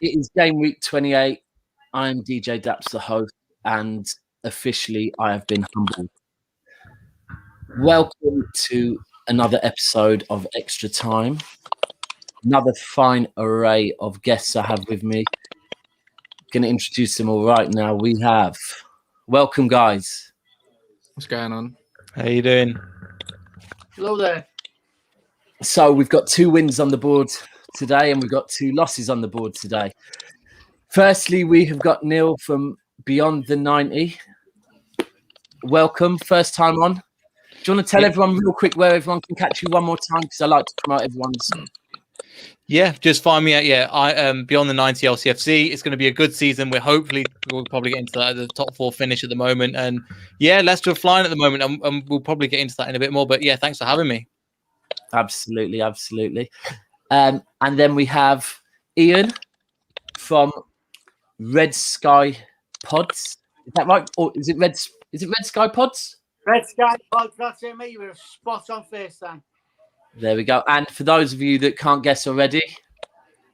It is Gameweek 28. I am DJ Daps, the host, and officially I have been humbled. Welcome to another episode of XtraTime. Another fine array of guests I have with me. Going to introduce them all right now. We have, welcome guys. What's going on? How you doing? Hello there. So we've got 2 wins on the board today and we've got 2 losses on the board today. Firstly, we have got Neil from Beyond the 90. Welcome, first time on. Do you want to tell everyone real quick where everyone can catch you one more time? Because I like to promote everyone's. Yeah, just find me at I am Beyond the 90 LCFC. It's going to be a good season. We'll probably get into that the top 4 finish at the moment. And yeah, Leicester are flying at the moment, and we'll probably get into that in a bit more. But yeah, thanks for having me. Absolutely. And then we have Ian from Red Sky Pods. Is that right? Or is it Red Sky Pods? Red Sky Pods, that's it, mate. We're spot on first time. There we go. And for those of you that can't guess already,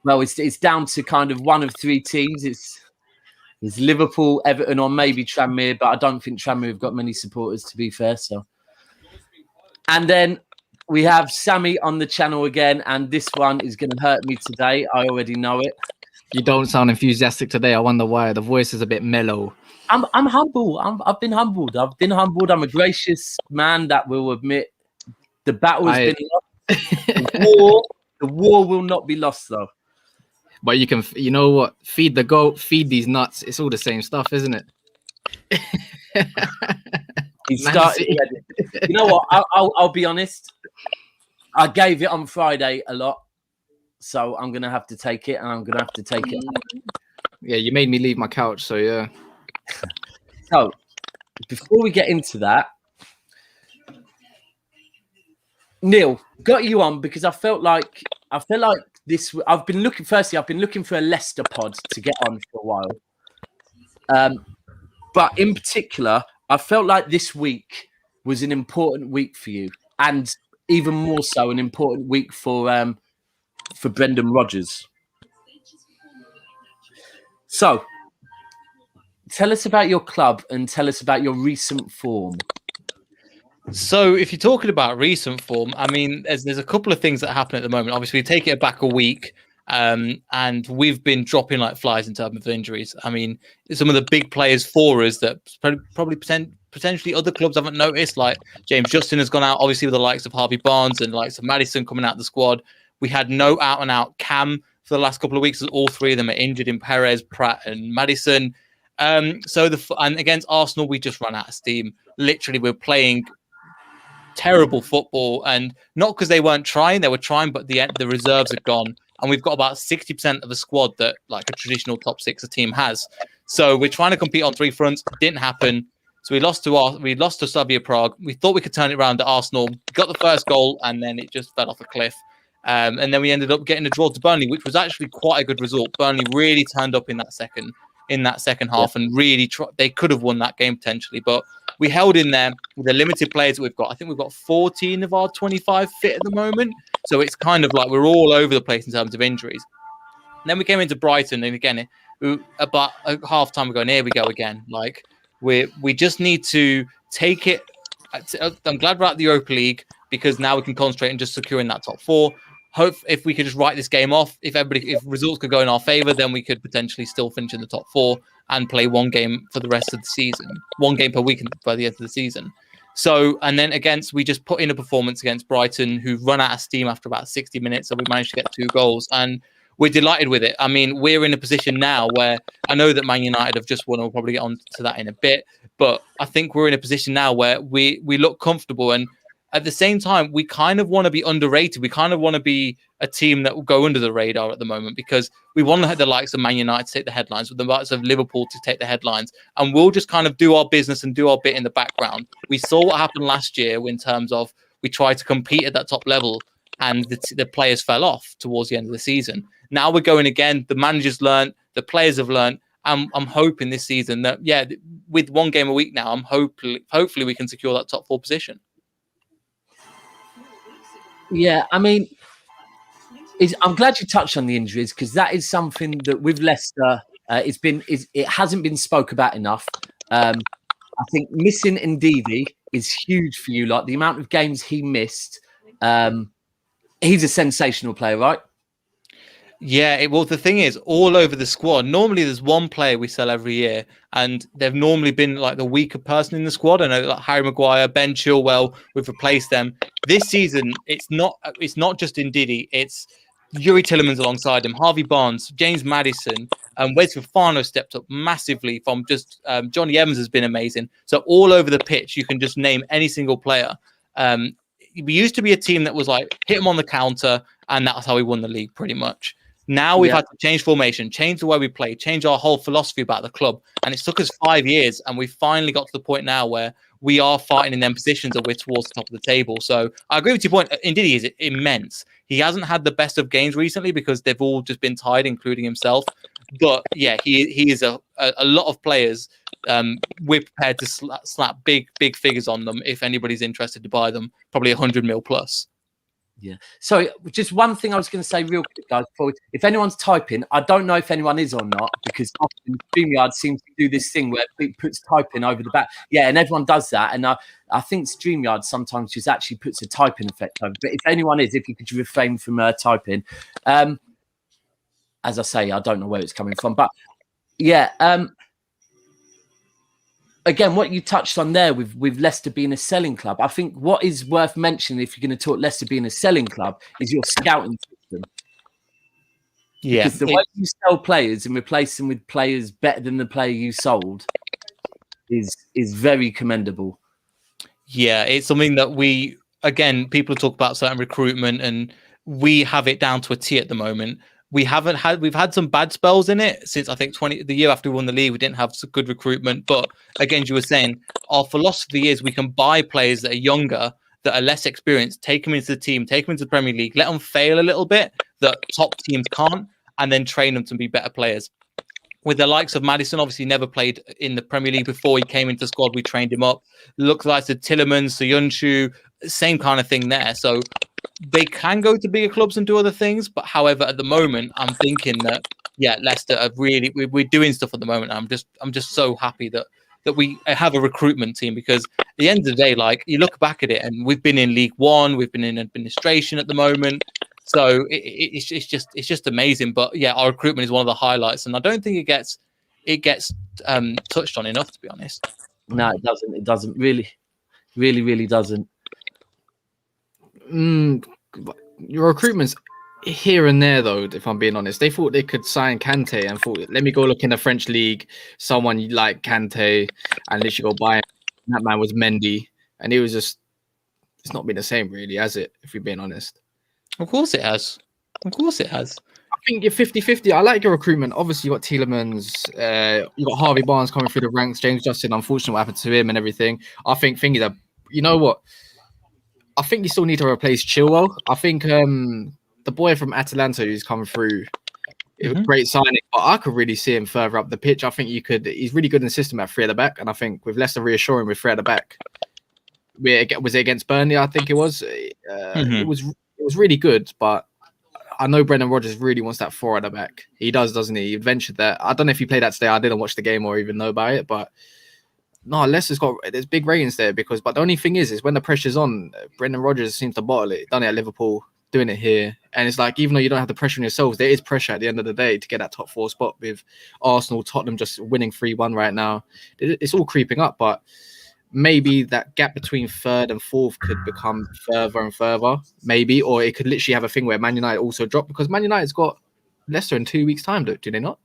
well, it's down to kind of one of 3 teams. It's Liverpool, Everton, or maybe Tranmere, but I don't think Tranmere have got many supporters, to be fair. So, and then we have Sammy on the channel again, and this one is going to hurt me today. I already know it. You don't sound enthusiastic today. I wonder why. The voice is a bit mellow. I'm humble. I've been humbled. I'm a gracious man that will admit the battle has been lost. The war will not be lost, though. But you know what? Feed the goat, feed these nuts. It's all the same stuff, isn't it? He started. You know what? I'll be honest. I gave it on Friday a lot, so I'm gonna have to take it, and I'm gonna have to take it. Yeah, you made me leave my couch, so yeah. So, before we get into that, Neil, got you on because I felt like this. I've been looking for a Leicester pod to get on for a while. But in particular, I felt like this week was an important week for you, and even more so, an important week for Brendan Rodgers. So, tell us about your club and tell us about your recent form. So if you're talking about recent form, I mean, there's a couple of things that happen at the moment. Obviously, we take it back a week, and we've been dropping like flies in terms of injuries. I mean, some of the big players for us that probably potentially other clubs haven't noticed, like James Justin has gone out, obviously with the likes of Harvey Barnes and the likes of Maddison coming out of the squad. We had no out-and-out Cam for the last couple of weeks, as all 3 of them are injured in Perez, Pratt and Maddison. And against Arsenal, we just ran out of steam. Literally, we're playing terrible football, and not because they weren't trying, they were trying, but the reserves are gone, and we've got about 60% of the squad that like a traditional top 6 team has. So we're trying to compete on 3 fronts. Didn't happen. So we lost to Slavia Prague. We thought we could turn it around at Arsenal. Got the first goal, and then it just fell off a cliff. And then we ended up getting a draw to Burnley, which was actually quite a good result. Burnley really turned up in that second half, and really they could have won that game potentially, but we held in there with the limited players that we've got. I think we've got 14 of our 25 fit at the moment, so it's kind of like we're all over the place in terms of injuries. And then we came into Brighton, and again, about a half time ago, and here we go again. Like we just need to take it. I'm glad we're at the Europa League because now we can concentrate on just securing that top 4. Hope if we could just write this game off, if results could go in our favour, then we could potentially still finish in the top 4 and play 1 game for the rest of the season, 1 game per week by the end of the season. So, and then we just put in a performance against Brighton, who run out of steam after about 60 minutes, and we managed to get 2 goals, and we're delighted with it. I mean, we're in a position now where I know that Man United have just won, and we'll probably get on to that in a bit, but I think we're in a position now where we look comfortable, and at the same time, we kind of want to be underrated. We kind of want to be a team that will go under the radar at the moment because we want to have the likes of Man United to take the headlines, with the likes of Liverpool to take the headlines, and we'll just kind of do our business and do our bit in the background. We saw what happened last year in terms of we tried to compete at that top level and the players fell off towards the end of the season. Now we're going again. The managers learned, the players have learned. I'm hoping this season that, with 1 game a week now, hopefully we can secure that top 4 position. Yeah, I mean, I'm glad you touched on the injuries because that is something that with Leicester, it hasn't been spoke about enough. I think missing Ndidi is huge for you. Like the amount of games he missed. He's a sensational player, right? Yeah, well, the thing is, all over the squad, normally there's one player we sell every year, and they've normally been like the weaker person in the squad. I know like Harry Maguire, Ben Chilwell, we've replaced them. This season, it's not just Ndidi, it's Yuri Tillemans alongside him, Harvey Barnes, James Maddison, and Wes Fofana stepped up massively from just Johnny Evans has been amazing. So all over the pitch, you can just name any single player. We used to be a team that was like hit them on the counter, and that's how we won the league pretty much. Now we've had to change formation, change the way we play, change our whole philosophy about the club. And it took us 5 years, and we finally got to the point now where we are fighting in them positions and we're towards the top of the table. So I agree with your point. Indeed, he is immense. He hasn't had the best of games recently because they've all just been tied, including himself. But yeah, he is a lot of players. We're prepared to slap big figures on them if anybody's interested to buy them, probably 100 mil plus. Yeah. So just one thing I was going to say real quick, guys. If anyone's typing, I don't know if anyone is or not because often StreamYard seems to do this thing where it puts typing over the back. Yeah, and everyone does that. And I think StreamYard sometimes just actually puts a typing effect over. But if anyone is, if you could refrain from typing. As I say, I don't know where it's coming from. But yeah, again, what you touched on there with Leicester being a selling club, I think what is worth mentioning if you're going to talk Leicester being a selling club is your scouting system. Yeah, because the way you sell players and replace them with players better than the player you sold is very commendable. Yeah, it's something that people talk about certain recruitment, and we have it down to a T at the moment. We've had some bad spells in it since I think the year after we won the league. We didn't have some good recruitment, but again, as you were saying, our philosophy is we can buy players that are younger, that are less experienced, take them into the team, take them into the Premier League, let them fail a little bit that top teams can't, and then train them to be better players. With the likes of Maddison, obviously never played in the Premier League before he came into the squad. We trained him up. Looks like the Tillemans, Soyuncu, same kind of thing there. So they can go to bigger clubs and do other things, but however, at the moment, I'm thinking that Leicester are really we're doing stuff at the moment. I'm just so happy that we have a recruitment team because at the end of the day, like you look back at it, and we've been in League One, we've been in administration at the moment, so it's just amazing. But yeah, our recruitment is one of the highlights, and I don't think it gets touched on enough, to be honest. No, it doesn't. It doesn't really doesn't. Your recruitment's here and there, though. If I'm being honest, they thought they could sign Kante and thought, let me go look in the French league, someone like Kante, and they should go buy him. That man was Mendy, and it was just, it's not been the same, really, has it? If you're being honest. Of course it has. I think you're 50-50. I like your recruitment. Obviously, you got Tielemans, you got Harvey Barnes coming through the ranks. James Justin, unfortunately, what happened to him and everything. I think thinking that, you know what? I think you still need to replace Chilwell. I think the boy from Atalanta who's come through, it was a great signing, but I could really see him further up the pitch. I think he's really good in the system at 3 at the back, and I think with Leicester reassuring with 3 at the back, was it against Burnley? I think it was. It was really good, but I know Brendan Rodgers really wants that 4 at the back. He does, doesn't he? He ventured that. I don't know if he played that today. I didn't watch the game or even know about it, but no, Leicester's there's big ratings there but the only thing is when the pressure's on, Brendan Rodgers seems to bottle it. Done it at Liverpool, doing it here. And it's like, even though you don't have the pressure on yourselves, there is pressure at the end of the day to get that top 4 spot with Arsenal, Tottenham just winning 3-1 right now. It's all creeping up, but maybe that gap between 3rd and 4th could become further and further, maybe, or it could literally have a thing where Man United also drop, because Man United's got Leicester in 2 weeks' time, do they not?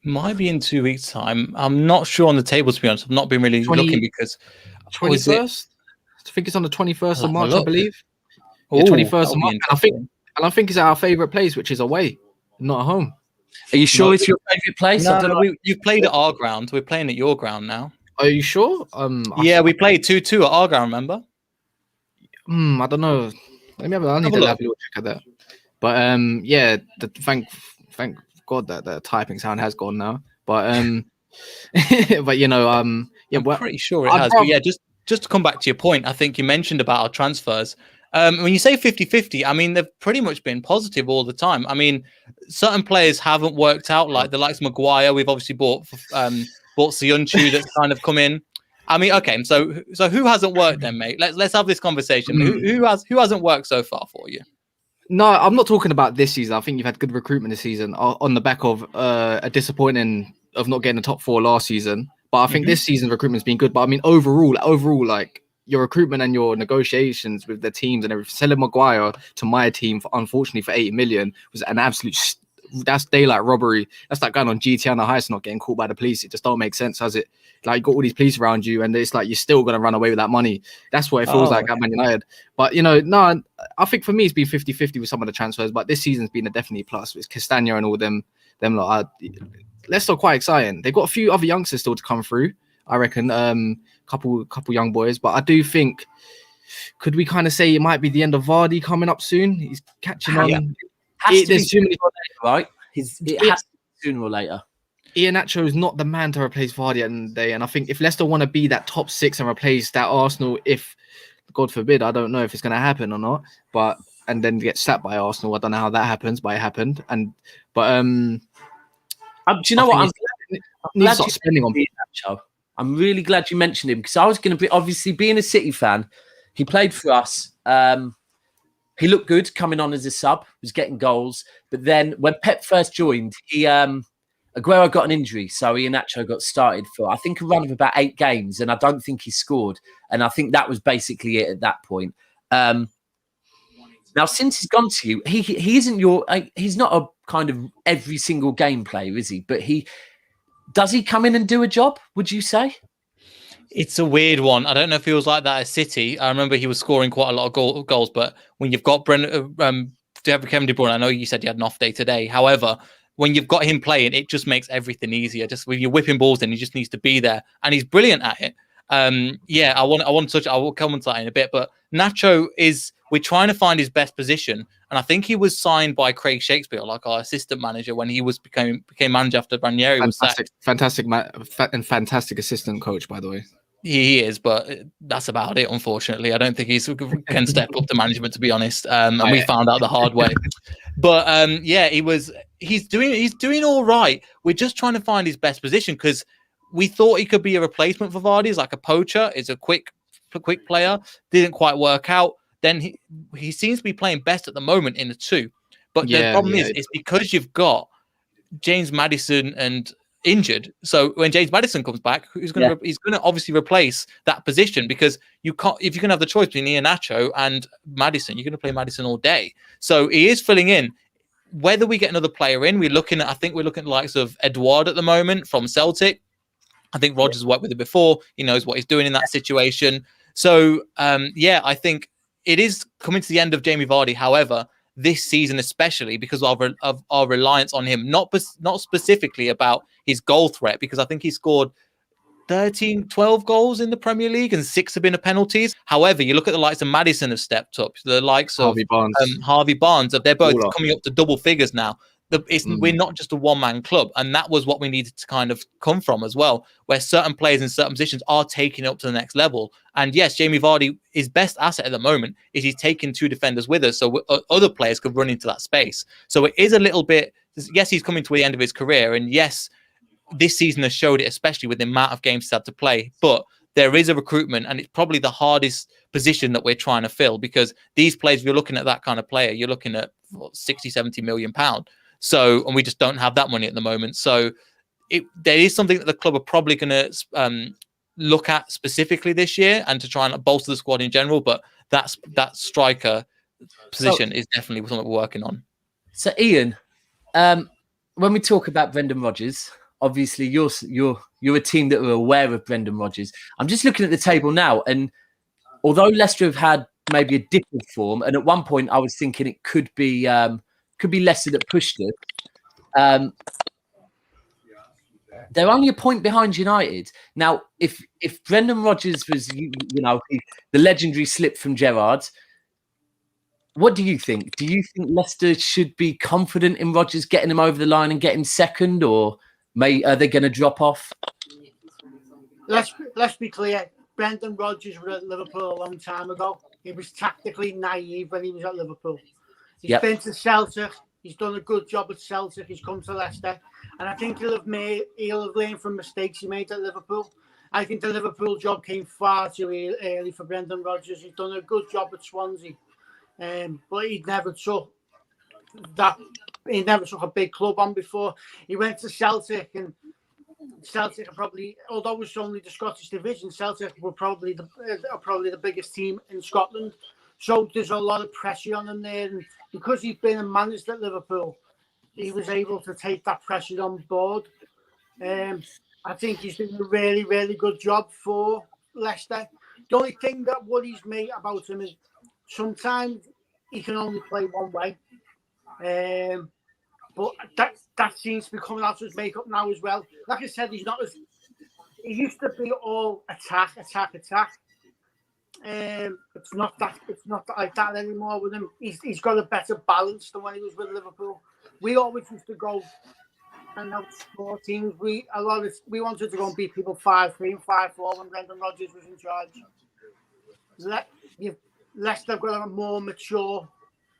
Might be in 2 weeks' time. I'm not sure on the table, to be honest. I've not been really looking because 21st. I think it's on the 21st of March, I believe. Yeah, 21st of March. I think it's at our favourite place, which is away, not at home. Are you sure it's your favourite place? No, you've played at our ground. We're playing at your ground now. Are you sure? We played 2-2 at our ground, remember? I don't know. I need to have a little check at that. But thank God that the typing sound has gone now. But but you know, I'm pretty sure it has. But yeah, just to come back to your point, I think you mentioned about our transfers. When you say 50-50, I mean, they've pretty much been positive all the time. I mean, certain players haven't worked out, like the likes of Maguire. We've obviously bought Siyunchu that's kind of come in. I mean, okay, so who hasn't worked then, mate? Let's have this conversation. Who hasn't worked so far for you? No, I'm not talking about this season. I think you've had good recruitment this season on the back of a disappointing of not getting the top 4 last season. But I think this season recruitment's been good. But I mean, overall, like your recruitment and your negotiations with the teams and everything. Selling Maguire to my team, unfortunately, for 80 million was an absolute. That's daylight robbery. That's like going on GTA on the heist, not getting caught by the police. It just don't make sense, has it? Like, you got all these police around you, and it's like you're still gonna run away with that money. That's what it feels like at Man United. But no, I think for me it's been 50-50 with some of the transfers. But this season's been a definitely plus. It's Castagna and all them lot. Leicester quite exciting. They've got a few other youngsters still to come through. I reckon couple young boys. But I do think, could we kind of say it might be the end of Vardy coming up soon? He's catching on. There's too many, right? It has to be sooner or later. Iheanacho is not the man to replace Vardy at the end of the day. And I think if Leicester want to be that top 6 and replace that Arsenal, if God forbid, I don't know if it's going to happen or not, but and then get slapped by Arsenal. I don't know how that happens, but it happened. Do you know what? I'm glad you're spending on Iheanacho. I'm really glad you mentioned him, because I was going to be, obviously being a City fan, he played for us. He looked good coming on as a sub, was getting goals. But then when Pep first joined, Aguero got an injury, so Iheanacho got started for, I think, a run of about 8 games, and I don't think he scored. And I think that was basically it at that point. Now, since he's gone to you, he isn't he's not a kind of every single game player, is he? But does he come in and do a job, would you say? It's a weird one. I don't know if he was like that at City. I remember he was scoring quite a lot of goals, but when you've got Kevin De Bruyne, I know you said you had an off day today. However, when you've got him playing, it just makes everything easier. Just with your whipping balls in, he just needs to be there, and he's brilliant at it. I want to touch. I will come on to that in a bit, but Nacho we're trying to find his best position, and I think he was signed by Craig Shakespeare, like our assistant manager, when he became manager after Ranieri was sacked. Fantastic assistant coach, by the way. He is, but that's about it. Unfortunately, I don't think he can step up to management, to be honest. And we found out the hard way. But he's doing all right. We're just trying to find his best position, because we thought he could be a replacement for Vardy, as like a poacher. Is a quick player. Didn't quite work out. Then he seems to be playing best at the moment in the 2. But the problem is, it's because you've got James Maddison and injured. So when James Maddison comes back, he's going to obviously replace that position, because you can't, if you can have the choice between Iheanacho and Maddison, you're going to play Maddison all day. So he is filling in. Whether we get another player in, I think we're looking at the likes of Edouard at the moment from Celtic. I think Rodgers worked with him before. He knows what he's doing in that situation. So I think it is coming to the end of Jamie Vardy. However, this season, especially because of our reliance on him, not specifically about his goal threat, because I think he scored 12 goals in the Premier League, and 6 have been penalties. However, you look at the likes of Maddison have stepped up, the likes of Harvey Barnes, they're both coming up to double figures now. We're not just a one-man club, and that was what we needed to kind of come from as well, where certain players in certain positions are taking it up to the next level. And yes, Jamie Vardy, his best asset at the moment is he's taking 2 defenders with us, so other players could run into that space. So it is a little bit, yes, he's coming to the end of his career, and yes, this season has showed it, especially with the amount of games he's had to play, but there is a recruitment, and it's probably the hardest position that we're trying to fill, because these players, if you're looking at that kind of player, you're looking at 60-70 million pounds. So, and we just don't have that money at the moment. So there is something that the club are probably going to look at specifically this year, and to try and bolster the squad in general. But that striker position is definitely something we're working on. So Ian, when we talk about Brendan Rodgers, obviously you're a team that are aware of Brendan Rodgers. I'm just looking at the table now, and although Leicester have had maybe a dip of form, and at one point I was thinking it could be Leicester that pushed it. They're only a point behind United. Now, if Brendan Rodgers was, the legendary slip from Gerrard, what do you think? Do you think Leicester should be confident in Rodgers getting him over the line and getting second, or are they going to drop off? Let's be clear. Brendan Rodgers was at Liverpool a long time ago. he was tactically naive when he was at Liverpool. He's Yep. been to Celtic. He's done a good job at Celtic. He's come to Leicester. And I think he'll have learned from mistakes he made at Liverpool. I think the Liverpool job came far too early for Brendan Rodgers. He's done a good job at Swansea. But he never took a big club on before. He went to Celtic, and Celtic are probably, although it's only the Scottish division, Celtic were probably the biggest team in Scotland. So there's a lot of pressure on him there. And because he's been and managed at Liverpool, he was able to take that pressure on board. I think he's doing a really, really good job for Leicester. The only thing that worries me about him is sometimes he can only play one way. But that seems to be coming out of his makeup now as well. Like I said, he used to be all attack. It's not like that anymore with him. He's got a better balance than when he was with Liverpool. We always used to go and outscore teams. We wanted to go and beat people 5-3 and 5-4 when Brendan Rodgers was in charge. Leicester have got a more mature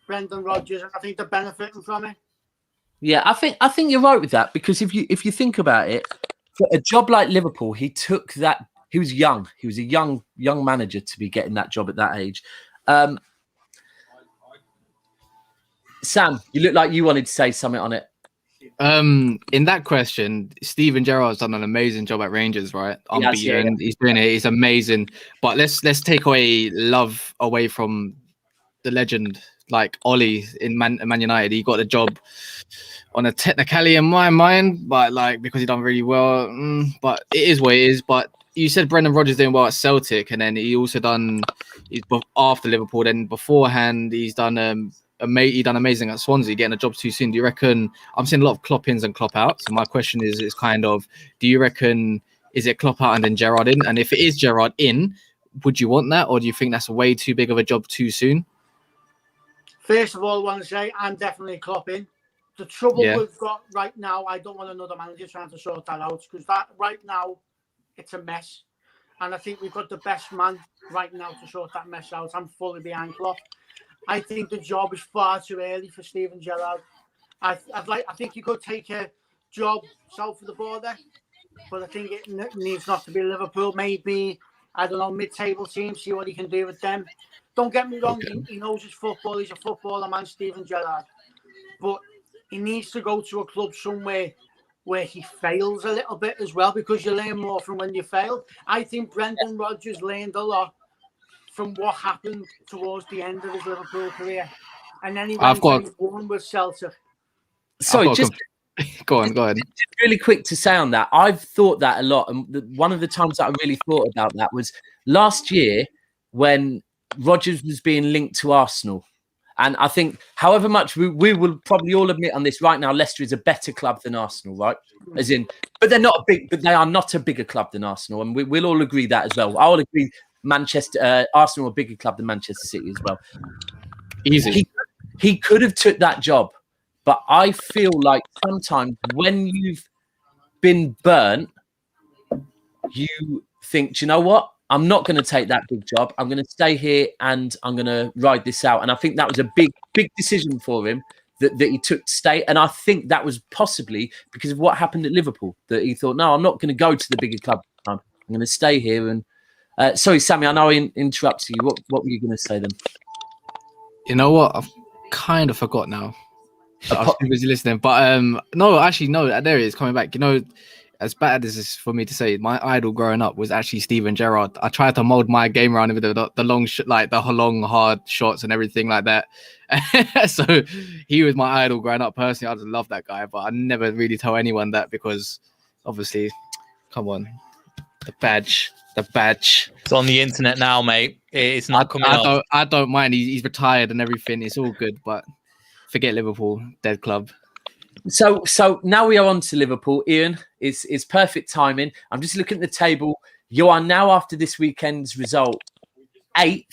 Brendan Rodgers, and I think they're benefiting from it. Yeah, I think you're right with that, because if you think about it, for a job like Liverpool, he took that. He was young. He was a young manager to be getting that job at that age. Sam, you look like you wanted to say something on it. In that question, Steven Gerrard's done an amazing job at Rangers, right? Unbeaten. Yeah. He's doing it. He's amazing. But let's take love away from the legend like Ollie in Man United. He got the job on a technicality in my mind, but like because he done really well. But it is what it is. But you said Brendan Rodgers doing well at Celtic, and then he's after Liverpool. Then beforehand, he's done amazing at Swansea, getting a job too soon. Do you reckon? I'm seeing a lot of Klopp ins and Klopp outs. So my question is kind of, do you reckon is it Klopp out and then Gerrard in? And if it is Gerrard in, would you want that, or do you think that's way too big of a job too soon? First of all, I want to say I'm definitely Klopp in. The trouble we've got right now, I don't want another manager trying to sort that out, because that right now it's a mess, and I think we've got the best man right now to sort that mess out. I'm fully behind Klopp. I think the job is far too early for Steven Gerrard. I think you could take a job south of the border, but I think it needs not to be Liverpool. Maybe, I don't know, mid-table team, see what he can do with them. Don't get me wrong, he knows his football. He's a footballer man, Steven Gerrard. But he needs to go to a club somewhere where he fails a little bit as well, because you learn more from when you fail. I think Brendan Rodgers learned a lot from what happened towards the end of his Liverpool career. And then he won with Celtic. Sorry, just go on. Just really quick to say on that. I've thought that a lot. And one of the times that I really thought about that was last year when Rodgers was being linked to Arsenal. And I think however much we will probably all admit on this right now, Leicester is a better club than Arsenal, right? But they are not a bigger club than Arsenal. And we'll all agree that as well. I'll agree Arsenal are a bigger club than Manchester City as well. Easy. He could have took that job, but I feel like sometimes when you've been burnt, you think, do you know what? I'm not going to take that big job. I'm going to stay here and I'm going to ride this out. And I think that was a big decision for him that he took to stay. And I think that was possibly because of what happened at Liverpool, that he thought, no, I'm not going to go to the bigger club. I'm going to stay here. And sorry, Sammy, I know I interrupted you. What were you going to say then? You know what? I've kind of forgot now. I was too busy listening. But no, there he is coming back. You know, as bad as this is for me to say, my idol growing up was actually Steven Gerrard. I tried to mold my game around him with the long, hard shots and everything like that. So he was my idol growing up. Personally, I just love that guy, but I never really tell anyone that because obviously, come on, the badge. It's on the internet now, mate. It's not coming off. I don't mind. He's retired and everything. It's all good, but forget Liverpool, dead club. So now we are on to Liverpool. Ian, it's perfect timing. I'm just looking at the table. You are now, after this weekend's result, 8th,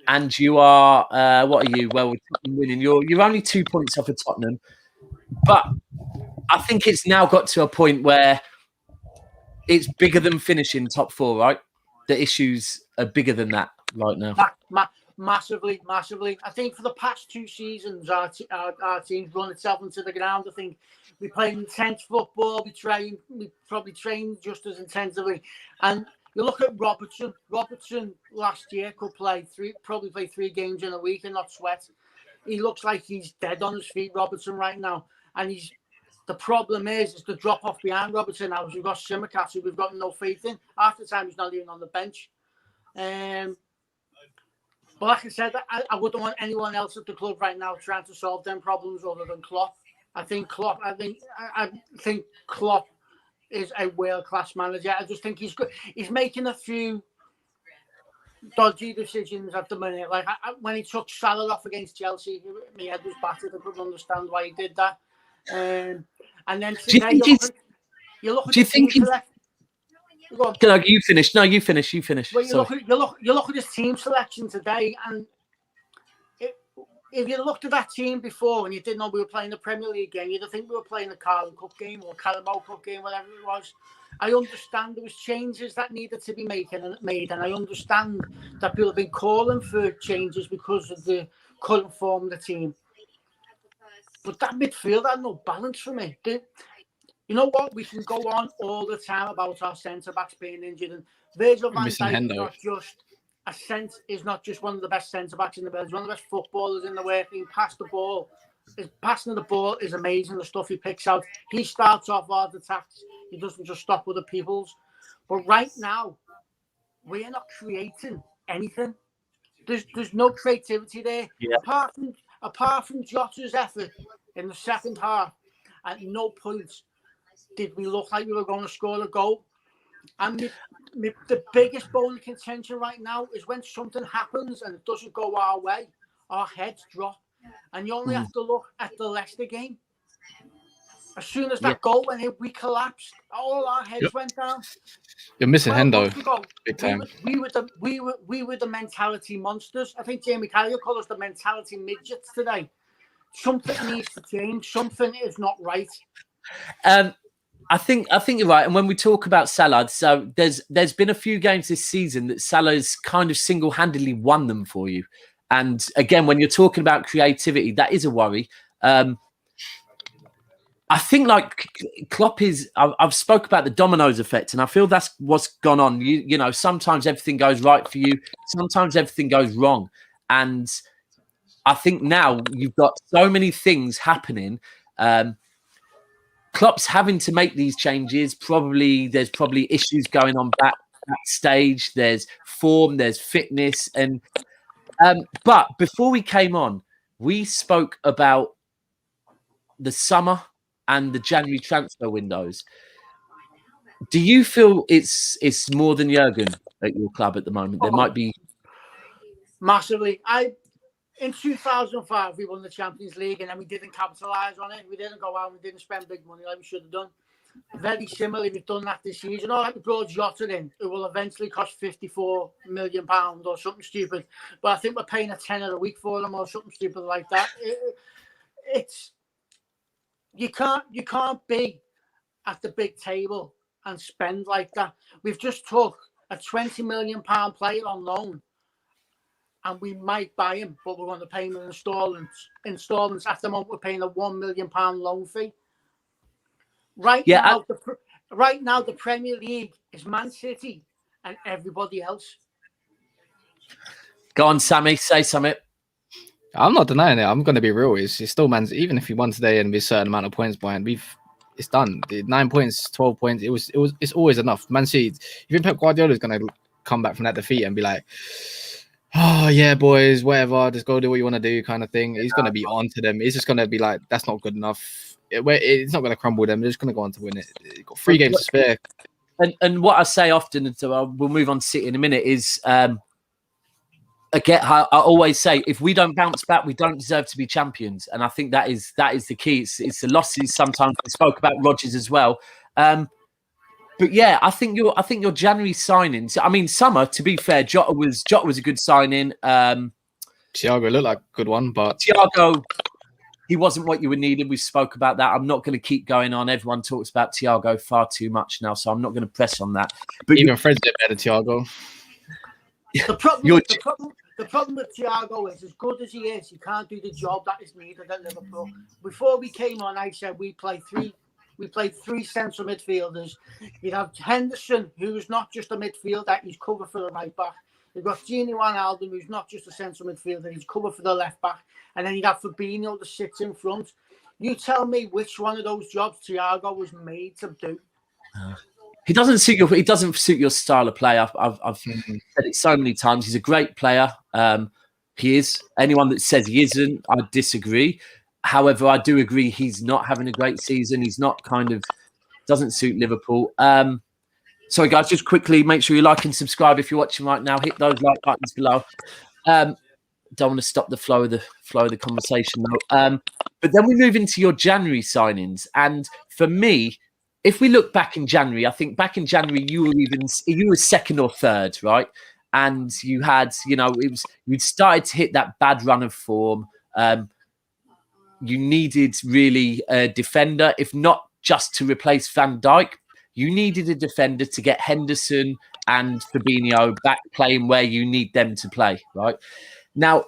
and you are what are you? Well, we're winning. You're only 2 points off of Tottenham, but I think it's now got to a point where it's bigger than finishing top 4, right? The issues are bigger than that. right now. Massively. I think for the past 2 seasons, our team's run itself into the ground. I think we play intense football. We probably train just as intensively. And you look at Robertson. Robertson last year could probably play 3 games in a week and not sweat. He looks like he's dead on his feet, Robertson, right now. And the problem is the drop off behind Robertson now. We've got Simicast, who we've got no faith in. Half the time he's not even on the bench. But like I said, I wouldn't want anyone else at the club right now trying to solve them problems other than Klopp. I think Klopp is a world-class manager. I just think he's good. He's making a few dodgy decisions at the minute. Like when he took Salah off against Chelsea, my head was battered. I couldn't understand why he did that. And then today, you look at the team selection. No, you finish. No, you finish. Well, you look at his team selection today, and if you looked at that team before and you didn't know we were playing the Premier League game, you'd think we were playing the Carling Cup game or Carabao Cup game, whatever it was. I understand there was changes that needed to be made, and I understand that people have been calling for changes because of the current form of the team. But that midfield had no balance for me. You know what? We can go on all the time about our centre-backs being injured. And Virgil van Dijk is not just one of the best centre-backs in the world. He's one of the best footballers in the world. He can pass the ball. His passing of the ball is amazing, the stuff he picks out. He starts off hard attacks. He doesn't just stop other people's. But right now, we're not creating anything. There's no creativity there. Yeah. Apart from Jota's effort in the second half, at no point did we look like we were going to score a goal. And the biggest bone of contention right now is when something happens and it doesn't go our way, our heads drop. And you only have to look at the Leicester game. As soon as that goal went in, we collapsed. All our heads went down. You're missing Hendo big time. We were the mentality monsters. I think Jamie Carragher called us the mentality midgets today. Something needs to change. Something is not right. I think you're right. And when we talk about Salah, so there's been a few games this season that Salah's kind of single-handedly won them for you. And again, when you're talking about creativity, that is a worry. I think like Klopp is. I've spoke about the dominoes effect, and I feel that's what's gone on. You know, sometimes everything goes right for you, sometimes everything goes wrong, and I think now you've got so many things happening. Klopp's having to make these changes. There's probably issues going on backstage. There's form, there's fitness, and but before we came on, we spoke about the summer and the January transfer windows. Do you feel it's more than Jurgen at your club at the moment? There might be massively. In 2005, we won the Champions League and then we didn't capitalise on it. We didn't go out and we didn't spend big money like we should have done. Very similarly, we've done that this season. Like we brought Jota in, who will eventually cost £54 million or something stupid. But I think we're paying a tenner a week for them or something stupid like that. You can't be at the big table and spend like that. We've just took a £20 million player on loan. And we might buy him, but we're going to pay him in installments. At the moment, we're paying a £1 million loan fee. Right now, the Premier League is Man City and everybody else. Go on, Sammy. Say something. I'm not denying it. I'm going to be real. It's still man's. Even if he won today and be a certain amount of points behind, it's done. 9 points, 12 points. It's always enough. Man City. Even Pep Guardiola is going to come back from that defeat and be like, oh yeah, boys, whatever, just go do what you want to do, kind of thing. He's going to be on to them. He's just going to be like, that's not good enough. It's not going to crumble them. They're just going to go on to win it. They've got 3 games to spare. And what I say often, and so we'll move on to City in a minute, is again, I always say, if we don't bounce back, we don't deserve to be champions. And I think that is the key. It's the losses. Sometimes we spoke about Rodgers as well. But yeah, I think your January signings. I mean, summer. To be fair, Jota was a good signing. Thiago looked like a good one, but Thiago, he wasn't what you were needed. We spoke about that. I'm not going to keep going on. Everyone talks about Thiago far too much now, so I'm not going to press on that. But even Fred's a bit better, Thiago. The problem with Thiago is, as good as he is, he can't do the job that is needed at Liverpool. Before we came on, I said we played three central midfielders. You'd have Henderson, who's not just a midfielder, he's cover for the right back. You've got Gini Wijnaldum, who's not just a central midfielder, he's cover for the left back. And then you'd have Fabinho that sits in front. You tell me which one of those jobs Thiago was made to do. He doesn't suit your style of play. I've said it so many times. He's a great player. He is. Anyone that says he isn't, I disagree. However, I do agree he's not having a great season. He's not doesn't suit Liverpool. Sorry, guys, just quickly make sure you like and subscribe if you're watching right now. Hit those like buttons below. Don't want to stop the flow of the conversation though. But then we move into your January signings, and for me, if we look back in January, I think back in January you were second or third, right? And you had, you'd started to hit that bad run of form. You needed really a defender, if not just to replace Van Dijk. You needed a defender to get Henderson and Fabinho back playing where you need them to play, right? Now,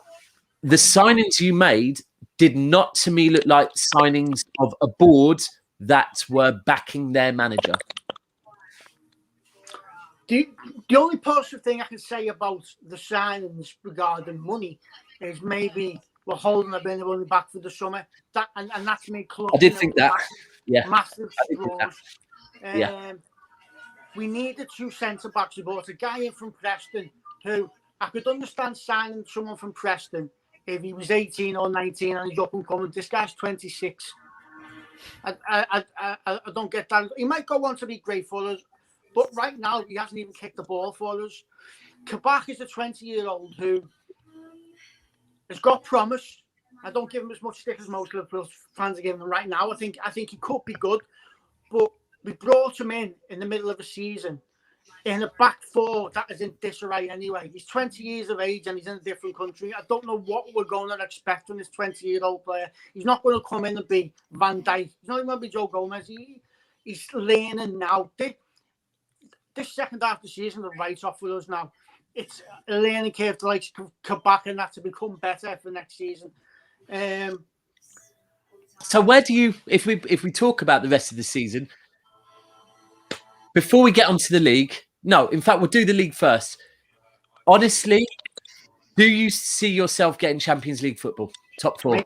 the signings you made did not, to me, look like signings of a board that were backing their manager. The only positive thing I can say about the signings regarding money is maybe we're holding a bit of money back for the summer. And that's me. I did think that. Yeah. Massive straws. We needed two centre backs. We bought a guy in from Preston who I could understand signing someone from Preston if he was 18 or 19 and he's up and coming. This guy's 26. I don't get that. He might go on to be great for us, but right now he hasn't even kicked the ball for us. Kabak is a 20-year-old who has got promise. I don't give him as much stick as most Liverpool fans are giving him right now. I think he could be good, but we brought him in the middle of the season in a back four that is in disarray anyway. He's 20 years of age and he's in a different country. I don't know what we're going to expect from this 20-year-old player. He's not going to come in and be Van Dijk. He's not even going to be Joe Gomez. He's learning now. This second half of the season is right off with us now. It's a learning curve to come back and that to become better for next season. So where do you, if we talk about the rest of the season, before we get onto the league, no, in fact, we'll do the league first. Honestly, do you see yourself getting Champions League football? Top four? Mate,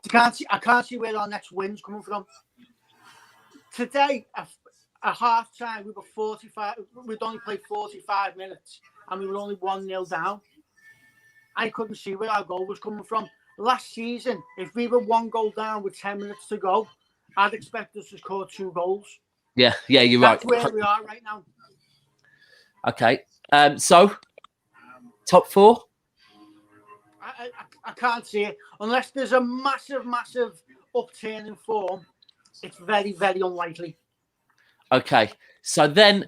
I can't see where our next win's coming from. Today, at half time, we'd only played 45 minutes and we were only 1-0 down. I couldn't see where our goal was coming from. Last season, if we were 1 goal down with 10 minutes to go, I'd expect us to score 2 goals. Yeah, you're right. That's where we are right now. Okay. So, top four? I can't see it. Unless there's a massive upturn in form, it's very, very unlikely. Okay. So then,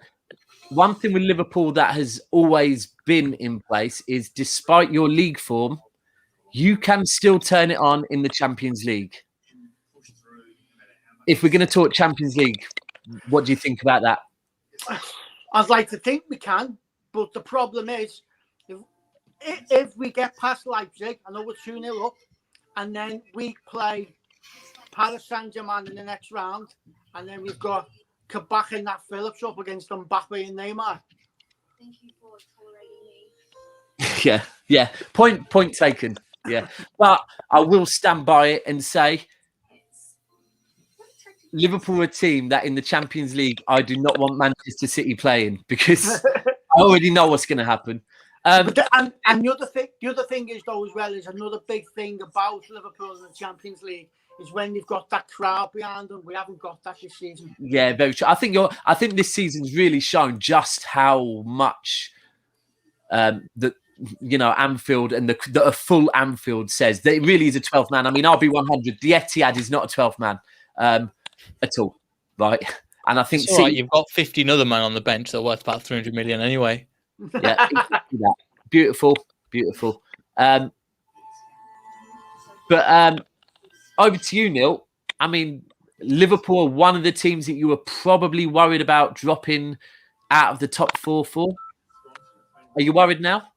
one thing with Liverpool that has always been in place is despite your league form, you can still turn it on in the Champions League. If we're going to talk Champions League, what do you think about that? I'd like to think we can, but the problem is, if we get past Leipzig, I know we're 2-0 up, and then we play Paris Saint-Germain in the next round, and then we've got Kabak and Nat Phillips up against Mbappe and Neymar. Thank you for tolerating me. Yeah. Point taken. Yeah, but I will stand by it and say Liverpool are a team that in the Champions League, I do not want Manchester City playing because I already know what's going to happen. And the other thing is though as well is another big thing about Liverpool in the Champions League is when you've got that crowd behind them. We haven't got that this season. Yeah, very true. I think this season's really shown just how much Anfield and a full Anfield says that it really is a 12th man. I mean, I'll be 100. The Etihad is not a 12th man at all, right? And I think right. You've got 15 other men on the bench that are worth about 300 million anyway. Yeah, exactly that. Beautiful. But over to you, Neil. I mean, Liverpool are one of the teams that you were probably worried about dropping out of the top 4 for. Are you worried now?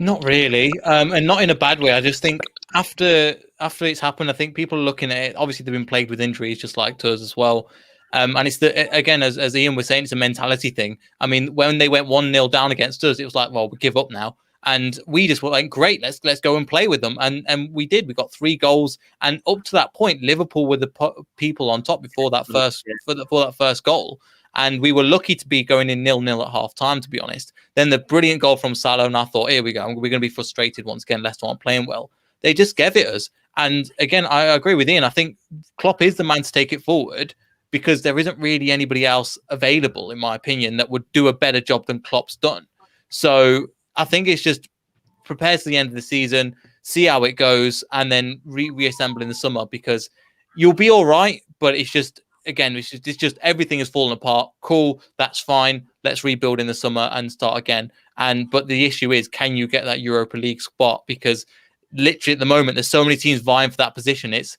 Not really, and not in a bad way. I just think after it's happened, I think people are looking at it. Obviously, they've been plagued with injuries, just like us as well. And it's again, as Ian was saying, it's a mentality thing. I mean, when they went 1-0 down against us, it was like, well, we give up now, and we just were like, great, let's go and play with them, and we did. We got 3 goals, and up to that point, Liverpool were the people on top before that first goal. And we were lucky to be going in 0-0 at half time, to be honest. Then the brilliant goal from Salah, and I thought, here we go. We're going to be frustrated once again. Leicester aren't playing well. They just gave it us. And again, I agree with Ian. I think Klopp is the man to take it forward because there isn't really anybody else available, in my opinion, that would do a better job than Klopp's done. So I think it's just prepare to the end of the season, see how it goes, and then reassemble in the summer because you'll be all right, but it's just... Again, it's just everything has fallen apart. Cool, that's fine. Let's rebuild in the summer and start again. But the issue is, can you get that Europa League spot? Because literally at the moment, there's so many teams vying for that position. It's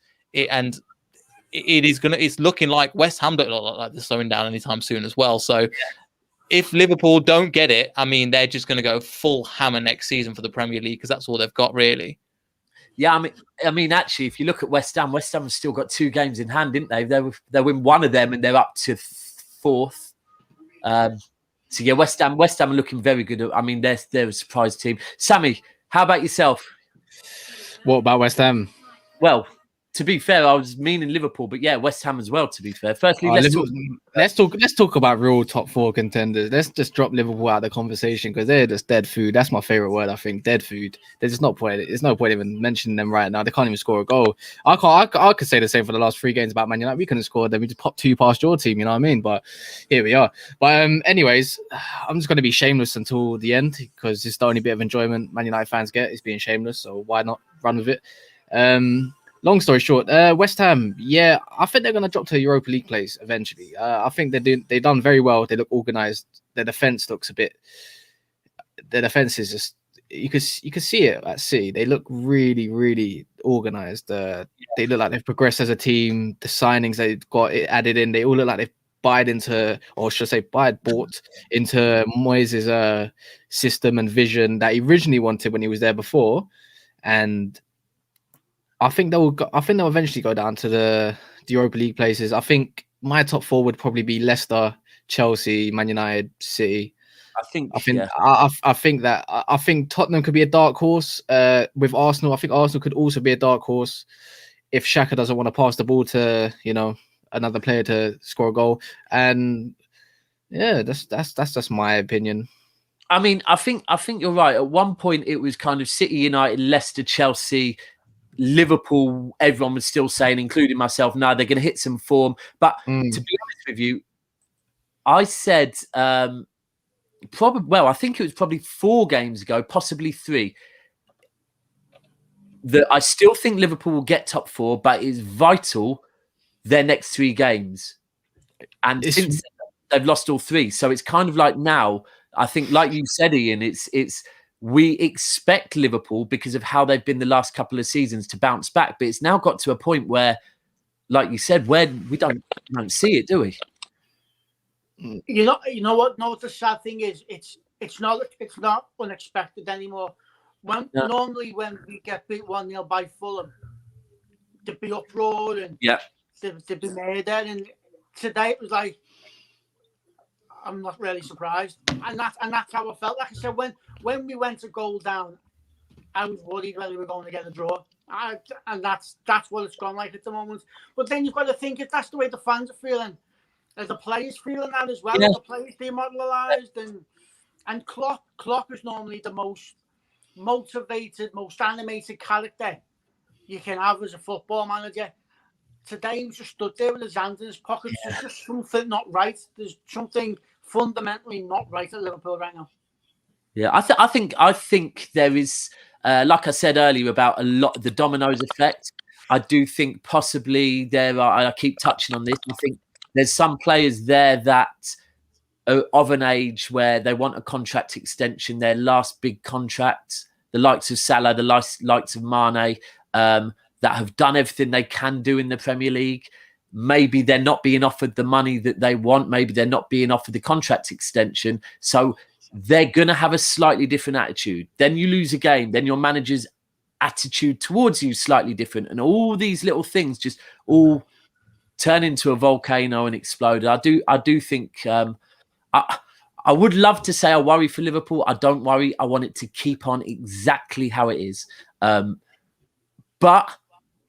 looking like West Ham don't look like they're slowing down anytime soon as well. So if Liverpool don't get it, I mean, they're just going to go full hammer next season for the Premier League because that's all they've got really. Yeah, I mean, actually, if you look at West Ham have still got 2 games in hand, didn't they? They win one of them, and they're up to 4th. So yeah, West Ham are looking very good. I mean, they're a surprise team. Sammy, how about yourself? What about West Ham? Well, to be fair, I was meaning Liverpool, but yeah, West Ham as well. To be fair, firstly, let's talk about real top 4 contenders. Let's just drop Liverpool out of the conversation because they're just dead food. That's my favorite word. I think dead food. There's no point even mentioning them right now. They can't even score a goal. I could say the same for the last 3 games about Man United. We couldn't score them. We just popped 2 past your team. You know what I mean? But here we are. But anyways, I'm just going to be shameless until the end because it's the only bit of enjoyment Man United fans get is being shameless. So why not run with it? Long story short, West Ham, yeah, I think they're going to drop to a Europa League place eventually. I think they've done very well. They look organised. Their defence looks a bit... Their defence is just... You could see it at City. They look really, really organised. They look like they've progressed as a team. The signings they've got added in, they all look like they've bought into Moyes' system and vision that he originally wanted when he was there before. And... I think they'll eventually go down to the Europa League places. I think my top 4 would probably be Leicester, Chelsea, Man United, City. I think Tottenham could be a dark horse with Arsenal. I think Arsenal could also be a dark horse if Xhaka doesn't want to pass the ball to another player to score a goal. And yeah, that's just my opinion. I mean, I think you're right. At one point, it was kind of City, United, Leicester, Chelsea. Liverpool, everyone was still saying, including myself, no, they're going to hit some form. But to be honest with you, I said, I think it was probably 4 games ago, possibly 3, that I still think Liverpool will get top 4, but it's vital their next 3 games. And since they've lost all 3. So it's kind of like now, I think, like you said, Ian, we expect Liverpool, because of how they've been the last couple of seasons, to bounce back. But it's now got to a point where, like you said, where we don't see it, do we? You know what? No, the sad thing is, it's not unexpected anymore. Normally when we get beat 1-0 by Fulham, there'd be uproar and there'd be murder. And today it was like, I'm not really surprised, and that's how I felt. Like I said, when we went to goal down, I was worried whether we were going to get a draw, and that's what it's gone like at the moment. But then you've got to think, if that's the way the fans are feeling, are the players feeling that as well? Are the players demoralised? And Klopp is normally the most motivated, most animated character you can have as a football manager. Today he was just stood there with his hands in his pockets. There's just something not right. There's something fundamentally not right at Liverpool right now. Yeah, I think there is, like I said earlier, about a lot of the dominoes effect. I do think possibly there are, I keep touching on this, I think there's some players there that are of an age where they want a contract extension, their last big contract, the likes of Salah, the likes of Mane, that have done everything they can do in the Premier League. Maybe they're not being offered the money that they want. Maybe they're not being offered the contract extension. So they're going to have a slightly different attitude. Then you lose a game, then your manager's attitude towards you is slightly different. And all these little things just all turn into a volcano and explode. I do think I would love to say I worry for Liverpool. I don't worry. I want it to keep on exactly how it is. But,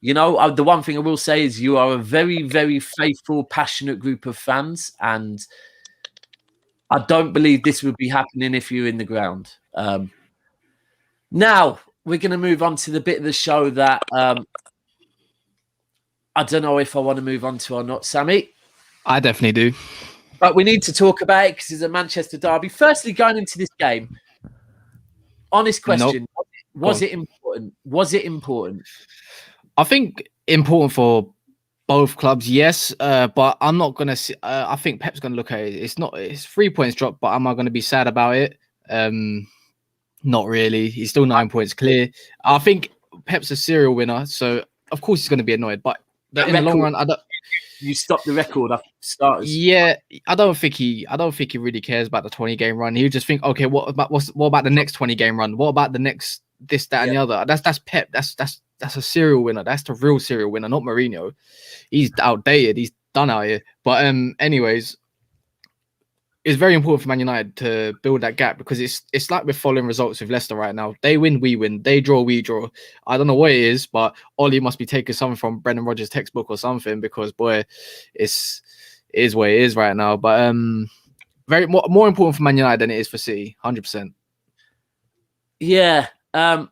you know, the one thing I will say is you are a very, very faithful, passionate group of fans. And I don't believe this would be happening if you're in the ground. Now, we're going to move on to the bit of the show that I don't know if I want to move on to or not, Sammy. I definitely do. But we need to talk about it because it's a Manchester derby. Firstly, going into this game, honest question, was it important? Was it important? I think important for both clubs, yes. But I'm not going to I think Pep's going to look at it. It's 3 points dropped, but am I going to be sad about it? Not really. He's still 9 points clear. I think Pep's a serial winner, so of course he's going to be annoyed. But in the long run, I don't. You stopped the record after starters. Yeah, I don't think he really cares about the 20-game run. He would just think, okay, what about the next 20-game run? What about the next this, that, and the other? That's Pep. That's a serial winner. That's the real serial winner, not Mourinho. He's outdated. He's done out here. But anyways, it's very important for Man United to build that gap because it's like we're following results with Leicester right now. They win, we win. They draw, we draw. I don't know what it is, but Ollie must be taking something from Brendan Rodgers' textbook or something because, boy, it is what it is right now. But very more important for Man United than it is for City, 100%. Yeah. I'm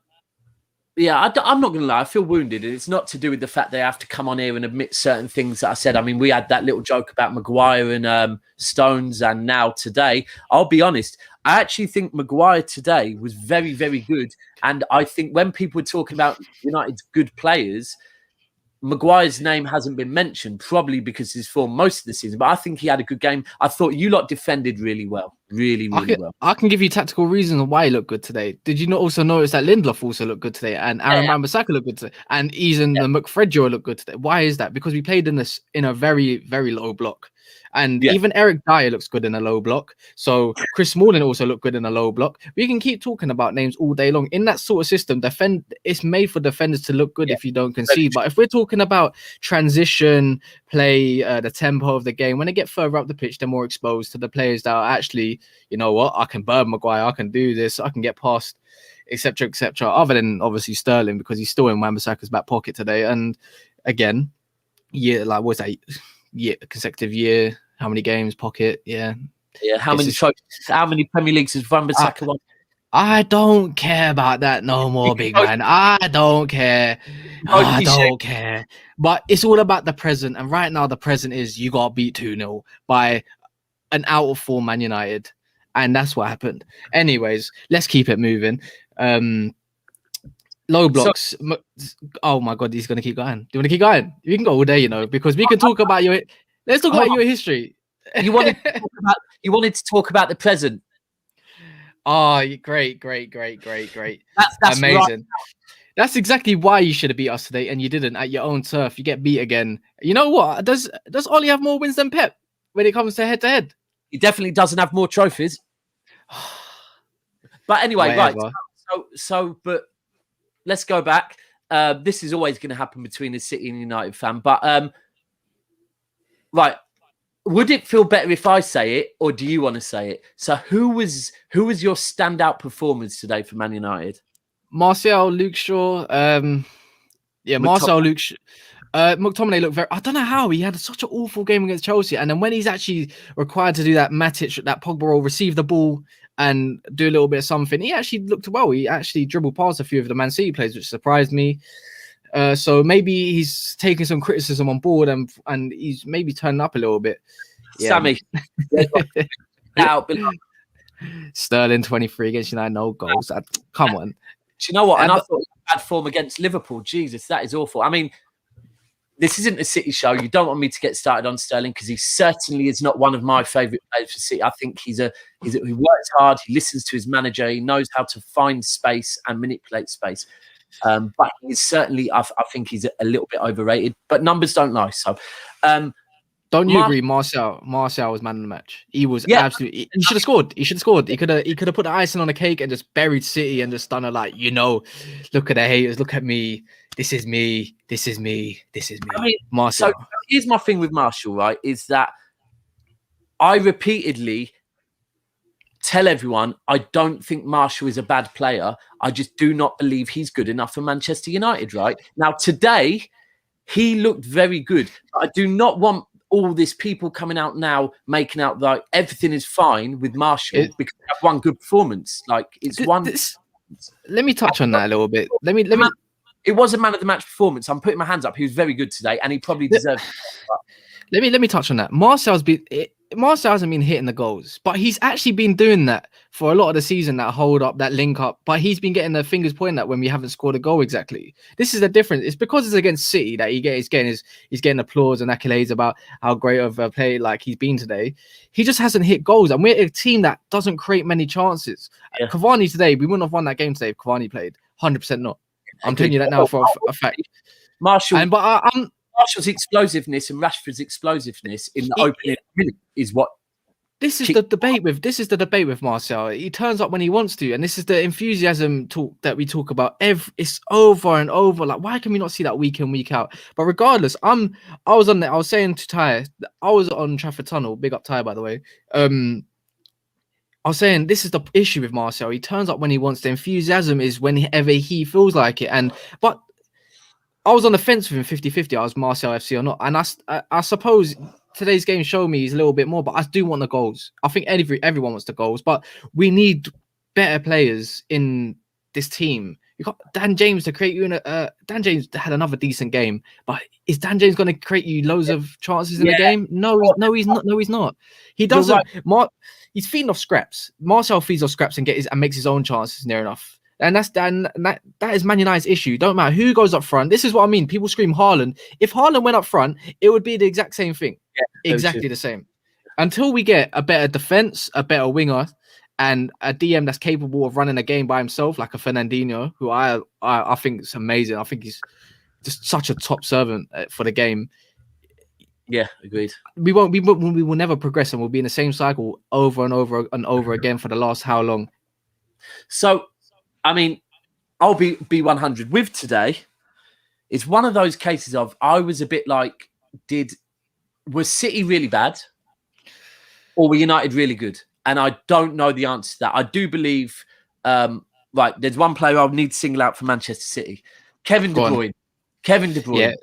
not going to lie. I feel wounded. And it's not to do with the fact they have to come on here and admit certain things that I said. I mean, we had that little joke about Maguire and Stones and now today. I'll be honest. I actually think Maguire today was very, very good. And I think when people were talking about United's good players, Maguire's name hasn't been mentioned, probably because he's for most of the season. But I think he had a good game. I thought you lot defended really well. Really well. I can give you tactical reasons why he looked good today. Did you not also notice that Lindelof also looked good today? And Aaron Wan-Bissaka looked good today? And Eason and McFredjo looked good today. Why is that? Because we played in a very, very low block. And even Eric Dyer looks good in a low block. So Chris Smalling also looked good in a low block. We can keep talking about names all day long. In that sort of system, it's made for defenders to look good if you don't concede. But if we're talking about transition, play, the tempo of the game, when they get further up the pitch, they're more exposed to the players that are actually, you know what, I can burn Maguire, I can do this, I can get past, etc., etc. Other than obviously Sterling because he's still in Wan-Bissaka's back pocket today. And again, what's that? Yeah, consecutive year. How many games? Pocket. Yeah. How many Premier Leagues has Wan-Bissaka won? I don't care about that no more, big man. I don't care. I don't care. But it's all about the present. And right now, the present is you got beat 2-0 by an out of form Man United. And that's what happened. Anyways, let's keep it moving. Low blocks. Oh my God, he's gonna keep going. Do you want to keep going? You can go all day, because we can talk about your. Let's talk about your history. You wanted to talk about the present. Oh, great! That's amazing. Right. That's exactly why you should have beat us today, and you didn't at your own turf. You get beat again. You know what? Does Ollie have more wins than Pep when it comes to head to head? He definitely doesn't have more trophies. But anyway, right. But let's go back. This is always going to happen between a City and United fan. But right, would it feel better if I say it, or do you want to say it? So, who was your standout performance today for Man United? Martial, Luke Shaw. Martial, Luke Shaw. McTominay looked very. I don't know how he had such an awful game against Chelsea, and then when he's actually required to do that Matic, that Pogba role, receive the ball and do a little bit of something, he actually looked well. He actually dribbled past a few of the Man City players, which surprised me. So maybe he's taking some criticism on board and he's maybe turning up a little bit. Yeah. Sammy, Sterling 23 against United, no goals. Come on. Do you know what? And I thought he had bad form against Liverpool. Jesus, that is awful. I mean, this isn't a City show. You don't want me to get started on Sterling because he certainly is not one of my favourite players for City. I think he works hard. He listens to his manager. He knows how to find space and manipulate space. But he's certainly, I think he's a little bit overrated. But numbers don't lie. So, Don't you agree? Martial was man of the match. He was absolutely. He should have scored. He could have put the icing on the cake and just buried City and just done it like, look at the haters. Look at me. This is me. This is me. This is me. I mean, Martial. So here's my thing with Martial, right? Is that I repeatedly tell everyone I don't think Martial is a bad player. I just do not believe he's good enough for Manchester United, right? Now, today, he looked very good. But I do not want all these people coming out now making out like everything is fine with Martial because they have one good performance. Like, it's one... Let me touch on that a little bit. Let me. It was a man of the match performance. I'm putting my hands up. He was very good today, and he probably deserved it. Let me touch on that. Martial hasn't been hitting the goals, but he's actually been doing that for a lot of the season, that hold up, that link up, but he's been getting the fingers pointed at when we haven't scored a goal exactly. This is the difference. It's because it's against City that he's getting applause and accolades about how great of a play like he's been today. He just hasn't hit goals, and we're a team that doesn't create many chances. Yeah. Cavani today, we wouldn't have won that game today if Cavani played. 100% not. I'm telling you that now for a fact. Martial's explosiveness and Rashford's explosiveness in the opening minute is what. This is the debate with Martial. He turns up when he wants to, and this is the enthusiasm talk that we talk about. It's over and over. Like, why can we not see that week in, week out? But regardless, I was saying to Ty, I was on Trafford Tunnel. Big up Ty, by the way. I was saying this is the issue with Martial. He turns up when he wants. The enthusiasm is whenever he feels like it. But I was on the fence with him 50-50. I was Martial FC or not. And I suppose today's game showed me he's a little bit more, but I do want the goals. I think everyone wants the goals, but we need better players in this team. You got Dan James to create you Dan James had another decent game, but is Dan James going to create you loads of chances in the game? No, he's not. No, he's not. He doesn't. Right. He's feeding off scraps. Martial feeds off scraps and makes his own chances near enough. And that is Man United's issue. Don't matter who goes up front. This is what I mean. People scream Haaland. If Haaland went up front, it would be the exact same thing. Yeah, exactly the same. Until we get a better defense, a better winger, and a DM that's capable of running a game by himself, like a Fernandinho, who I think is amazing. I think he's just such a top servant for the game. Yeah, agreed. We will never progress, and we'll be in the same cycle over and over and over again for the last how long? So, I mean, I'll be 100 with today. It's one of those cases of I was a bit like, was City really bad, or were United really good? And I don't know the answer to that. I do believe, right, there's one player I'll need to single out for Manchester City, Kevin De Bruyne. Kevin De Bruyne. Yeah.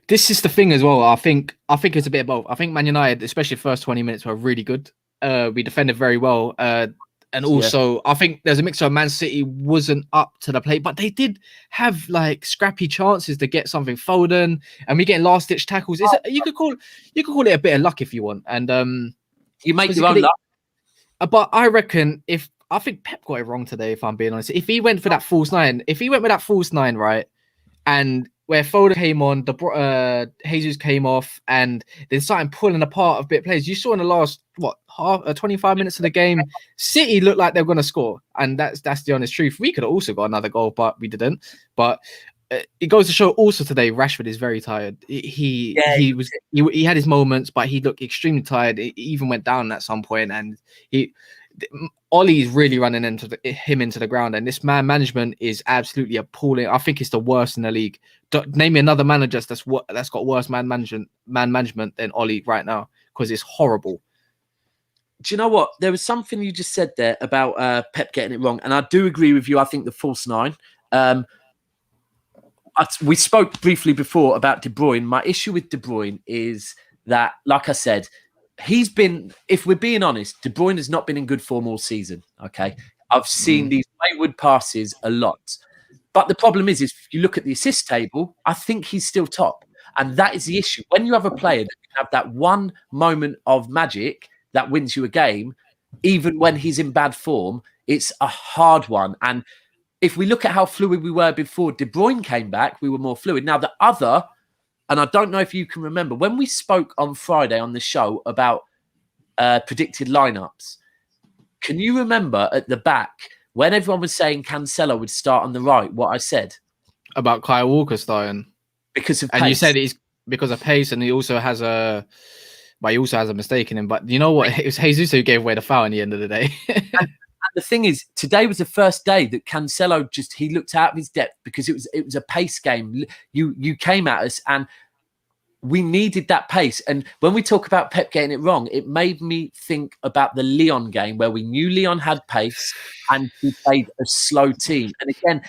This is the thing as well. I think it's a bit of both. I think Man United, especially the first 20 minutes, were really good. We defended very well. And also, I think there's a mixture of Man City wasn't up to the plate, but they did have like scrappy chances to get something. Foden, and we getting last ditch tackles. You could call it a bit of luck if you want. And you make your own luck. But I reckon I think Pep got it wrong today, if I'm being honest. If he went for that false nine, right, and where Foden came on, Jesus came off, and then started pulling apart a bit of plays. You saw in the last 25 minutes of the game, City looked like they were going to score, and that's the honest truth. We could have also got another goal, but we didn't. But it goes to show also today, Rashford is very tired. He had his moments, but he looked extremely tired. He even went down at some point, and Ollie is really running into the ground, and this man management is absolutely appalling. I think it's the worst in the league. Name me another manager that's got worse man management than Ollie right now, because it's horrible. Do you know what? There was something you just said there about Pep getting it wrong, and I do agree with you. I think the false nine. We spoke briefly before about De Bruyne. My issue with De Bruyne is that, like I said, he's been, if we're being honest, De Bruyne has not been in good form all season. Okay. I've seen these wayward passes a lot. But the problem is if you look at the assist table, I think he's still top. And that is the issue. When you have a player that can have that one moment of magic that wins you a game, even when he's in bad form, it's a hard one. And if we look at how fluid we were before De Bruyne came back, we were more fluid. Now, and I don't know if you can remember, when we spoke on Friday on the show about predicted lineups, can you remember at the back when everyone was saying Cancelo would start on the right, what I said? About Kyle Walker starting. Because of pace. And you said it's because of pace, and he also has but he also has a mistake in him. But you know what? It was Jesus who gave away the foul in the end of the day. And the thing is, today was the first day that Cancelo he looked out of his depth, because it was a pace game. You came at us and we needed that pace. And when we talk about Pep getting it wrong, it made me think about the Lyon game, where we knew Lyon had pace and we played a slow team. And again,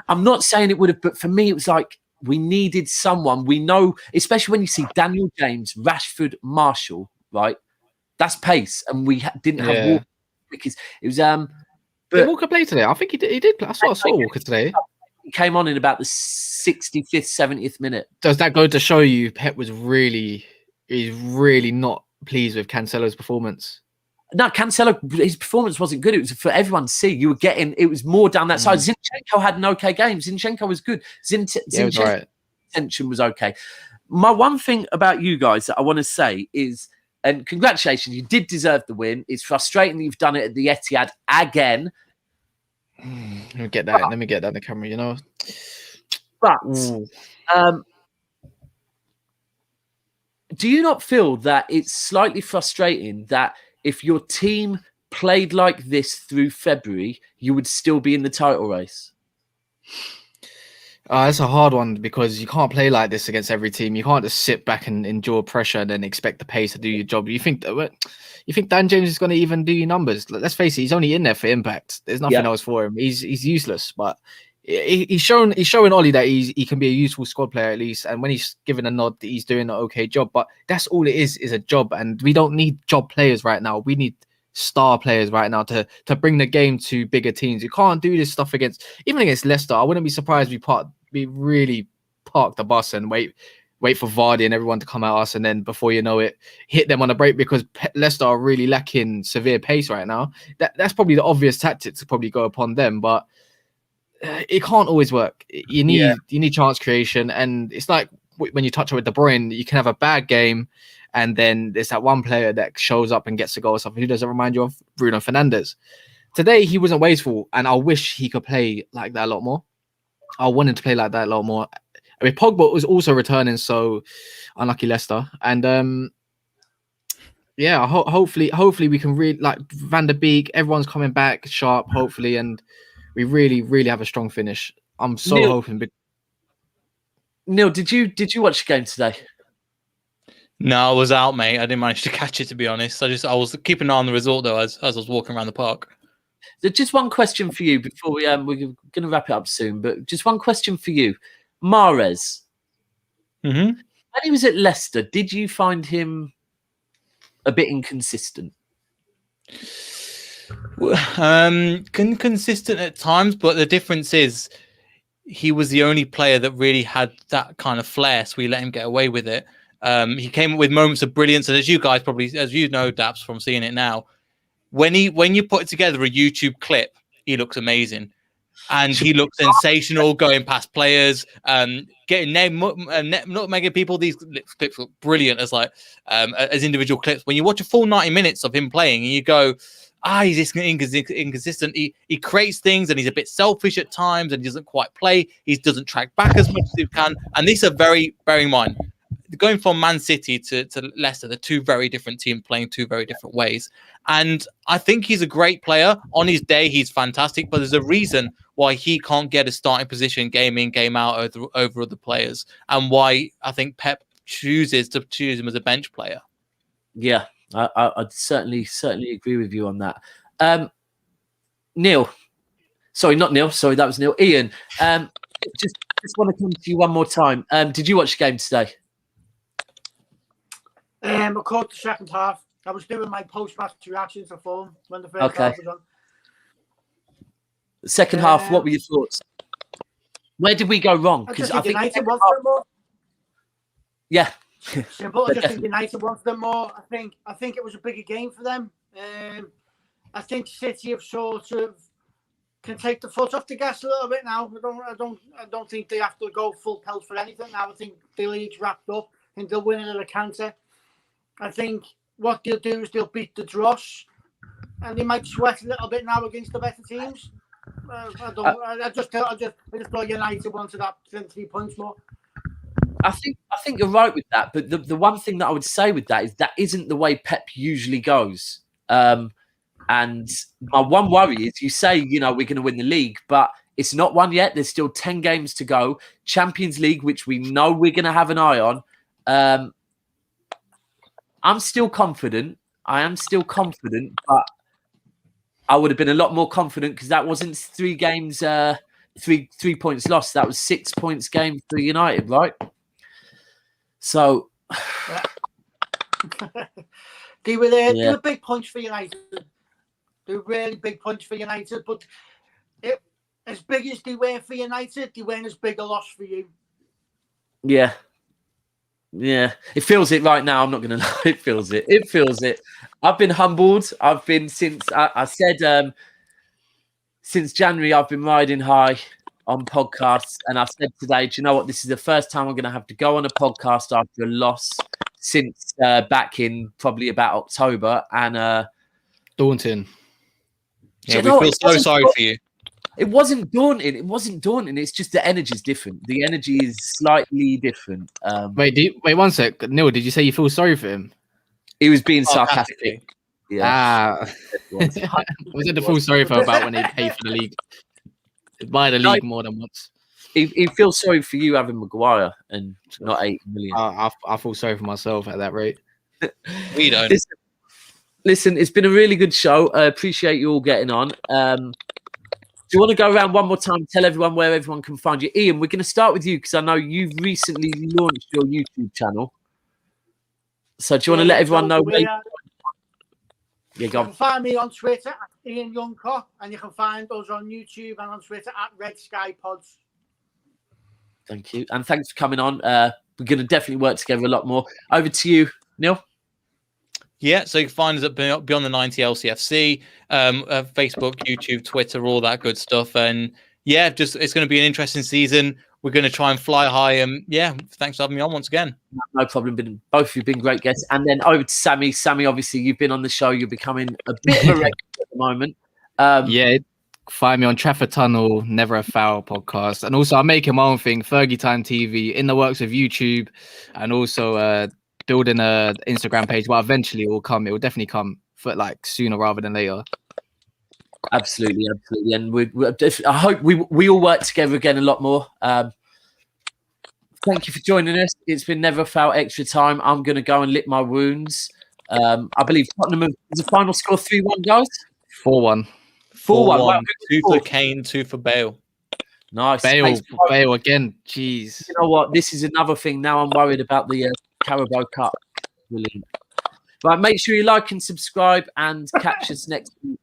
I'm not saying it would have, but for me, it was like we needed someone. We know, especially when you see Daniel James, Rashford, Marshall, right? That's pace. And we didn't have Walker, because it was... Did Walker play today? I think he did play. I saw Walker today. He came on in about the 65th, 70th minute. Does that go to show you Pep is really not pleased with Cancelo's performance? No, Cancelo, his performance wasn't good. It was for everyone to see. You were getting, it was more down that side. Zinchenko had an okay game. Zinchenko was good. Zinchenko's right. Attention was okay. My one thing about you guys that I want to say is, and congratulations, you did deserve the win. It's frustrating that you've done it at the Etihad again. Let me get that in the camera, you know. But do you not feel that it's slightly frustrating that if your team played like this through February, you would still be in the title race? It's a hard one, because you can't play like this against every team. You can't just sit back and endure pressure and then expect the pace to do your job. You think Dan James is going to even do your numbers? Let's face it, he's only in there for impact. There's nothing else for him. He's useless. But he's showing Ollie that he can be a useful squad player at least. And when he's given a nod, he's doing an okay job. But that's all it is a job. And we don't need job players right now. We need star players right now to bring the game to bigger teams. You can't do this stuff against Leicester. I wouldn't be surprised we really park the bus and wait for Vardy and everyone to come at us, and then before you know it, hit them on a break, because Leicester are really lacking severe pace right now. That's probably the obvious tactic to probably go upon them, but it can't always work. You need chance creation, and it's like when you touch it with De Bruyne, you can have a bad game, and then there's that one player that shows up and gets a goal or something. Who does it remind you of? Bruno Fernandes. Today he wasn't wasteful, and I wish he could play like that a lot more. I wanted to play like that a lot more. I mean, Pogba was also returning, so unlucky Leicester. And hopefully we can really, like, Van der Beek, everyone's coming back sharp, hopefully, and we really, really have a strong finish. I'm so hoping. Neil, did you watch the game today? No, I was out, mate. I didn't manage to catch it, to be honest. I was keeping an eye on the result though as I was walking around the park. So just one question for you before we're going to wrap it up soon, but just one question for you. Mahrez. Mm-hmm. When he was at Leicester, did you find him a bit inconsistent? Consistent at times, but the difference is he was the only player that really had that kind of flair, so we let him get away with it. He came up with moments of brilliance, and as you guys probably, as you know, Daps, from seeing it now, when you put together a YouTube clip, he looks amazing, and he looks sensational going past players, getting nutmegging people. These clips look brilliant as individual clips. When you watch a full 90 minutes of him playing, and you go, he's inconsistent. He creates things, and he's a bit selfish at times, and he doesn't quite play. He doesn't track back as much as he can, and these are bearing in mind, going from Man City to Leicester, they're two very different teams playing two very different ways. And I think he's a great player. On his day, he's fantastic, but there's a reason why he can't get a starting position game in, game out over other players, and why I think Pep chooses to choose him as a bench player. Yeah, I'd certainly agree with you on that. Neil. Sorry, not Neil. Sorry, that was Neil. Ian, just want to come to you one more time. Did you watch the game today? I caught the second half. I was doing my post-match reactions to Fulham when the first half was on. The second half, what were your thoughts? Where did we go wrong? Because I think United wanted them more. Yeah. Simple. I just think United wanted them more. I think it was a bigger game for them. I think City have sort of can take the foot off the gas a little bit now. I don't think they have to go full pelt for anything now. I think the league's wrapped up. I think they'll win in a canter. I think what they'll do is they'll beat the dross, and they might sweat a little bit now against the better teams. I just thought United wanted that 3 points more. I think you're right with that. But the one thing that I would say with that is that isn't the way Pep usually goes. And my one worry is you say, we're going to win the league, but it's not won yet. There's still 10 games to go. Champions League, which we know we're going to have an eye on. I'm still confident. I am still confident, but I would have been a lot more confident because that wasn't 3 games, 3 points lost. That was 6 points game for United, right? So they were big points for United. They were really big points for United, but as big as they were for United, they weren't as big a loss for you. Yeah. Yeah. It feels it right now. I'm not going to lie. It feels it. It feels it. I've been humbled. I've been since January, I've been riding high on podcasts. And I said today, do you know what? This is the first time I'm going to have to go on a podcast after a loss since back in probably about October. And daunting. Yeah, we feel so sorry for you. It wasn't daunting. It wasn't daunting. It's just the energy's different. The energy is slightly different. Wait, one sec. Neil, did you say you feel sorry for him? He was being sarcastic. Yeah. Was it the full sorry for about when he paid for the league? Buy the league more than once. He feels sorry for you having Maguire and not 8 million. I feel sorry for myself at that rate. We don't. Listen, it's been a really good show. I appreciate you all getting on. Do you want to go around one more time and tell everyone where everyone can find you? Ian, we're going to start with you because I know you've recently launched your YouTube channel. So do you want to let everyone know where you can find me on Twitter at Ian Youngcock, and you can find us on YouTube and on Twitter at Red Sky Pods. Thank you. And thanks for coming on. We're going to definitely work together a lot more. Over to you, Neil. Yeah, so you can find us at Beyond the 90 LCFC, Facebook, YouTube, Twitter, all that good stuff. And yeah, just it's going to be an interesting season. We're going to try and fly high. And yeah, thanks for having me on once again. No problem. Both of you have been great guests. And then over to Sammy. Sammy, obviously, you've been on the show. You're becoming a bit of a regular at the moment. Yeah, find me on Trafford Tunnel, Never a Foul podcast. And also, I'm making my own thing, Fergie Time TV, in the works of YouTube, and also building a Instagram page. But eventually it will come. It will definitely come for sooner rather than later. Absolutely. And I hope we all work together again a lot more. Thank you for joining us. It's been Never Foul Extra Time. I'm going to go and lick my wounds. I believe Tottenham is the final score 3-1, guys. 4-1. 4-1. 2 for Kane, 2 for Bale. Nice. Bale again. Jeez. You know what? This is another thing. Now I'm worried about the Carabao Cup. Brilliant. Right, make sure you like and subscribe and catch us next week.